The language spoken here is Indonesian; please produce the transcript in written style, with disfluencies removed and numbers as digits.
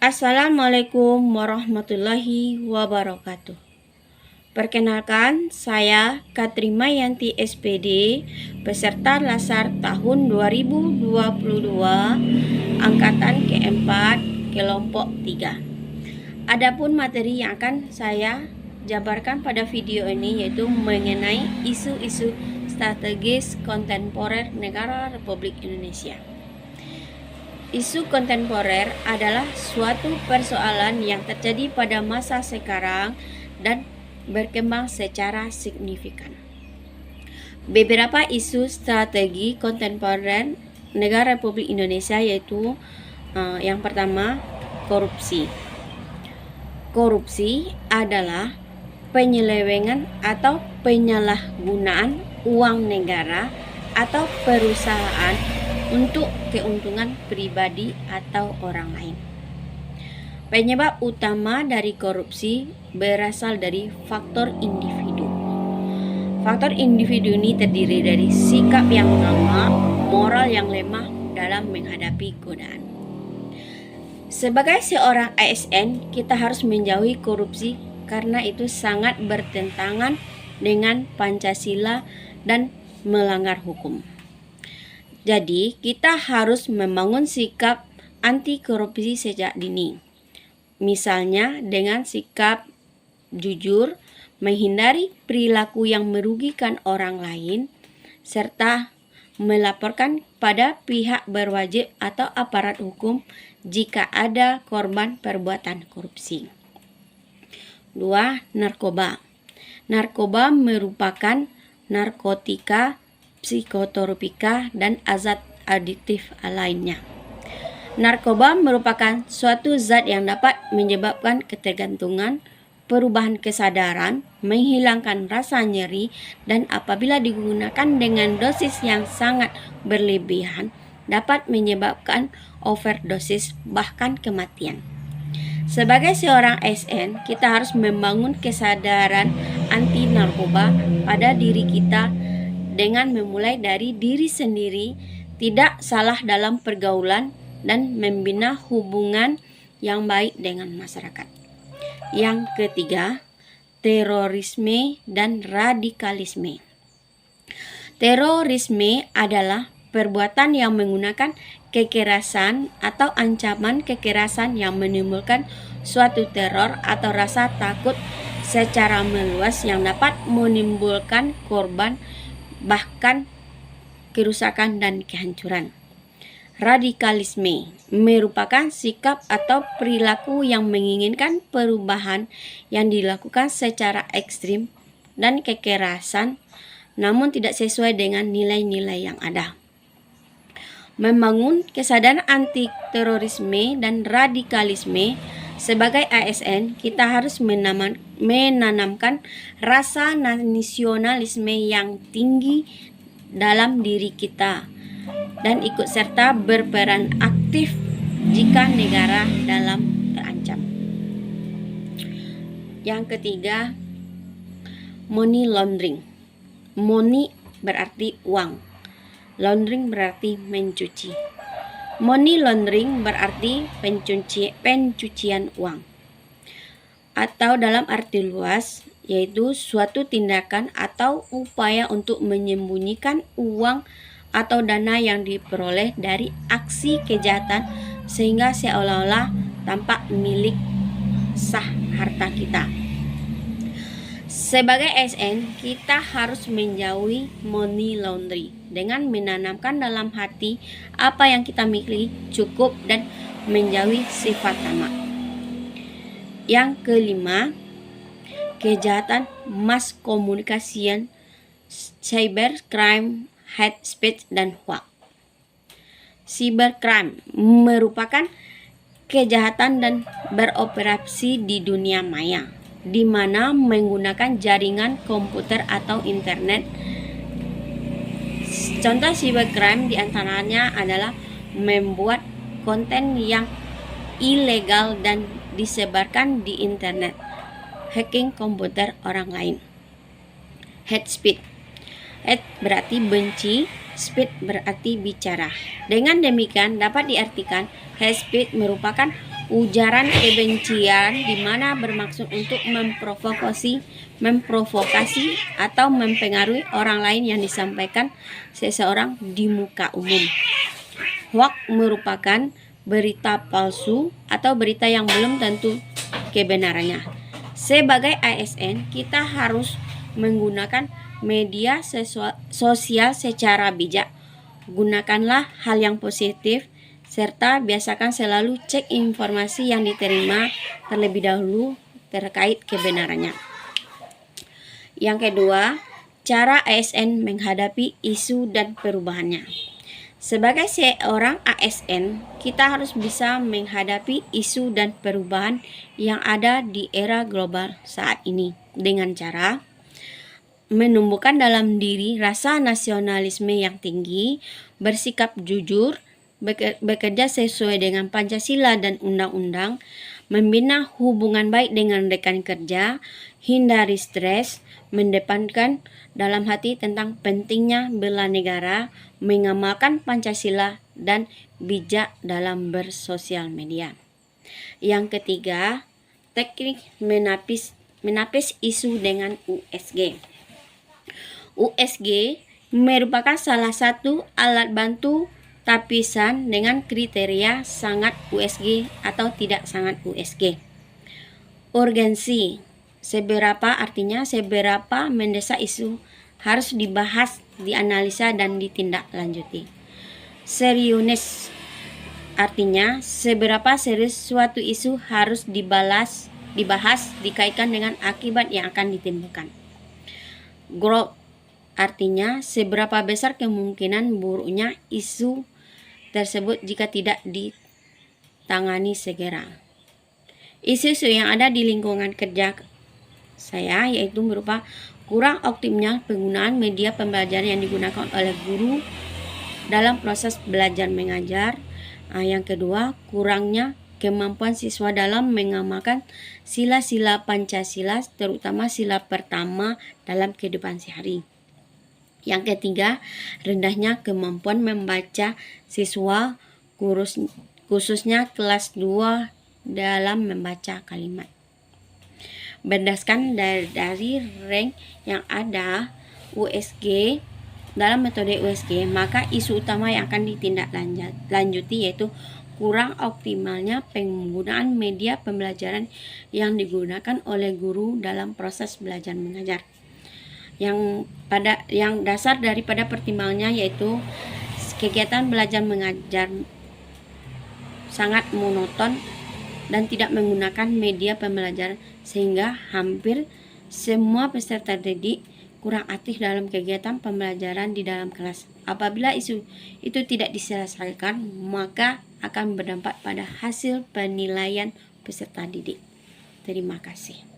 Assalamualaikum warahmatullahi wabarakatuh. Perkenalkan, saya Katrimayanti SPD, peserta Lasar tahun 2022, angkatan keempat, kelompok 3. Adapun materi yang akan saya jabarkan pada video ini yaitu mengenai isu-isu strategis kontemporer negara Republik Indonesia. Isu kontemporer adalah suatu persoalan yang terjadi pada masa sekarang dan berkembang secara signifikan. Beberapa isu strategi kontemporer negara Republik Indonesia yaitu yang pertama, korupsi. Korupsi adalah penyelewengan atau penyalahgunaan uang negara atau perusahaan untuk keuntungan pribadi atau orang lain. Penyebab utama dari korupsi berasal dari faktor individu. Faktor individu ini terdiri dari sikap yang lemah, moral yang lemah dalam menghadapi godaan. Sebagai seorang ASN, kita harus menjauhi korupsi karena itu sangat bertentangan dengan Pancasila dan melanggar hukum. Jadi, kita harus membangun sikap anti korupsi sejak dini. Misalnya dengan sikap jujur, menghindari perilaku yang merugikan orang lain, serta melaporkan pada pihak berwajib atau aparat hukum jika ada korban perbuatan korupsi. 2. Narkoba. Narkoba merupakan narkotika, psikotropika, dan zat adiktif lainnya. Narkoba merupakan suatu zat yang dapat menyebabkan ketergantungan, perubahan kesadaran, menghilangkan rasa nyeri, dan apabila digunakan dengan dosis yang sangat berlebihan, dapat menyebabkan overdosis bahkan kematian. Sebagai seorang ASN, kita harus membangun kesadaran anti narkoba pada diri kita dengan memulai dari diri sendiri, tidak salah dalam pergaulan, dan membina hubungan yang baik dengan masyarakat. Yang ketiga, terorisme dan radikalisme. Terorisme adalah perbuatan yang menggunakan kekerasan atau ancaman kekerasan yang menimbulkan suatu teror atau rasa takut secara meluas yang dapat menimbulkan korban, bahkan kerusakan dan kehancuran. Radikalisme merupakan sikap atau perilaku yang menginginkan perubahan yang dilakukan secara ekstrim dan kekerasan, namun tidak sesuai dengan nilai-nilai yang ada. Membangun kesadaran anti terorisme dan radikalisme. Sebagai ASN, kita harus menanamkan rasa nasionalisme yang tinggi dalam diri kita dan ikut serta berperan aktif jika negara dalam terancam. Yang ketiga, money laundering. Money berarti uang, laundering berarti mencuci. Money laundering berarti pencucian uang, atau dalam arti luas yaitu suatu tindakan atau upaya untuk menyembunyikan uang atau dana yang diperoleh dari aksi kejahatan sehingga seolah-olah tampak milik sah harta kita. Sebagai ASN, kita harus menjauhi money laundering dengan menanamkan dalam hati apa yang kita miliki cukup dan menjauhi sifat tamak. Yang kelima, kejahatan mass communication, cybercrime, hate speech, dan hoax. Cybercrime merupakan kejahatan dan beroperasi di dunia maya, di mana menggunakan jaringan komputer atau internet. Contoh cybercrime diantaranya adalah membuat konten yang ilegal dan disebarkan di internet, hacking komputer orang lain. Hate speech. Hate berarti benci, speech berarti bicara. Dengan demikian dapat diartikan hate speech merupakan ujaran kebencian di mana bermaksud untuk memprovokasi atau mempengaruhi orang lain yang disampaikan seseorang di muka umum. Hoax merupakan berita palsu atau berita yang belum tentu kebenarannya. Sebagai ASN, kita harus menggunakan media sosial secara bijak. Gunakanlah hal yang positif, serta biasakan selalu cek informasi yang diterima terlebih dahulu terkait kebenarannya. Yang kedua, cara ASN menghadapi isu dan perubahannya. Sebagai seorang ASN, kita harus bisa menghadapi isu dan perubahan yang ada di era global saat ini dengan cara menumbuhkan dalam diri rasa nasionalisme yang tinggi, bersikap jujur, bekerja sesuai dengan Pancasila dan undang-undang, membina hubungan baik dengan rekan kerja, hindari stres, mendepankan dalam hati tentang pentingnya bela negara, mengamalkan Pancasila, dan bijak dalam bersosial media. Yang ketiga, teknik menapis isu dengan USG. USG merupakan salah satu alat bantu tapisan dengan kriteria sangat USG atau tidak sangat USG. Urgensi, artinya seberapa mendesak isu harus dibahas, dianalisa, dan ditindaklanjuti. Seriusness, artinya seberapa serius suatu isu harus dibahas dikaitkan dengan akibat yang akan ditimbulkan. Growth, artinya seberapa besar kemungkinan buruknya isu tersebut jika tidak ditangani segera. Isu-isu yang ada di lingkungan kerja saya yaitu berupa kurang optimnya penggunaan media pembelajaran yang digunakan oleh guru dalam proses belajar mengajar. Yang kedua, kurangnya kemampuan siswa dalam mengamalkan sila-sila Pancasila, terutama sila pertama dalam kehidupan sehari. Yang ketiga, rendahnya kemampuan membaca siswa, khususnya kelas 2 dalam membaca kalimat. Berdasarkan dari rank yang ada USG, dalam metode USG, maka isu utama yang akan ditindaklanjuti yaitu kurang optimalnya penggunaan media pembelajaran yang digunakan oleh guru dalam proses belajar mengajar. Yang dasar daripada pertimbangannya yaitu kegiatan belajar mengajar sangat monoton dan tidak menggunakan media pembelajaran, sehingga hampir semua peserta didik kurang aktif dalam kegiatan pembelajaran di dalam kelas. Apabila isu itu tidak diselesaikan, maka akan berdampak pada hasil penilaian peserta didik. Terima kasih.